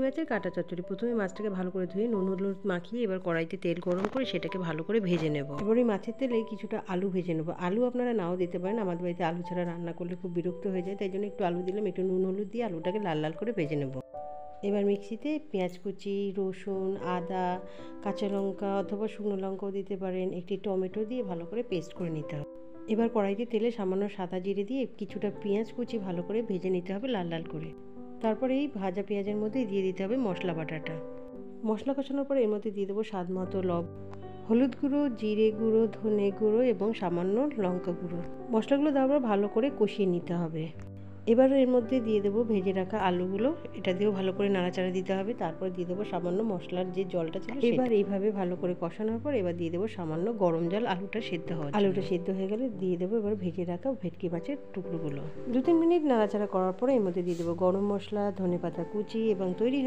মাছের কাঁটা চচ্চড়ি। প্রথমে মাছটাকে ভালো করে ধুয়ে নুন হলুদ মাখিয়ে এবার কড়াইতে তেল গরম করে সেটাকে ভালো করে ভেজে নেব। এবার ওই মাছের তেলে কিছুটা আলু ভেজে নেব। আলু আপনারা নাও দিতে পারেন, আমাদের বাড়িতে আলু ছাড়া রান্না করলে খুব বিরক্ত হয়ে যায়, তাই জন্য একটু আলু দিলাম। একটু নুন হলুদ দিয়ে আলুটাকে লাল লাল করে ভেজে নেব। এবার মিক্সিতে পেঁয়াজ কুচি, রসুন, আদা, কাঁচা লঙ্কা অথবা শুকনো লঙ্কাও দিতে পারেন, একটি টমেটো দিয়ে ভালো করে পেস্ট করে নিতে হবে। এবার কড়াইতে তেলে সামান্য সাদা জিরে দিয়ে কিছুটা পেঁয়াজ কুচি ভালো করে ভেজে নিতে হবে লাল লাল করে। তারপরে এই ভাজা পেঁয়াজের মধ্যে দিয়ে দিতে হবে মশলা বাটাটা। মশলা কষানোর পরে এর মধ্যে দিয়ে দেবো স্বাদ মতো হলুদ গুঁড়ো, জিরে গুঁড়ো, ধনে গুঁড়ো এবং সামান্য লঙ্কা গুঁড়ো। মশলাগুলো দেওয়ার পর ভালো করে কষিয়ে নিতে হবে। এবার এর মধ্যে দিয়ে দেবো ভেজে রাখা আলুগুলো, এটা দিয়েও ভালো করে নাড়াচাড়া দিতে হবে। তারপর দিয়ে দেবো সামান্য মশলার যে জলটা ছিল। এবার এইভাবে ভালো করে কষানোর পর এবার দিয়ে দেবো সামান্য গরম জল আলুটা সেদ্ধ হওয়া। আলুটা সেদ্ধ হয়ে গেলে দিয়ে দেবো এবার ভেজে রাখা ভেটকি মাছের টুকরোগুলো। 2-3 মিনিট নাড়াচাড়া করার পরে এর মধ্যে দিয়ে দেবো গরম মশলা, ধনেপাতা কুচি এবং তৈরি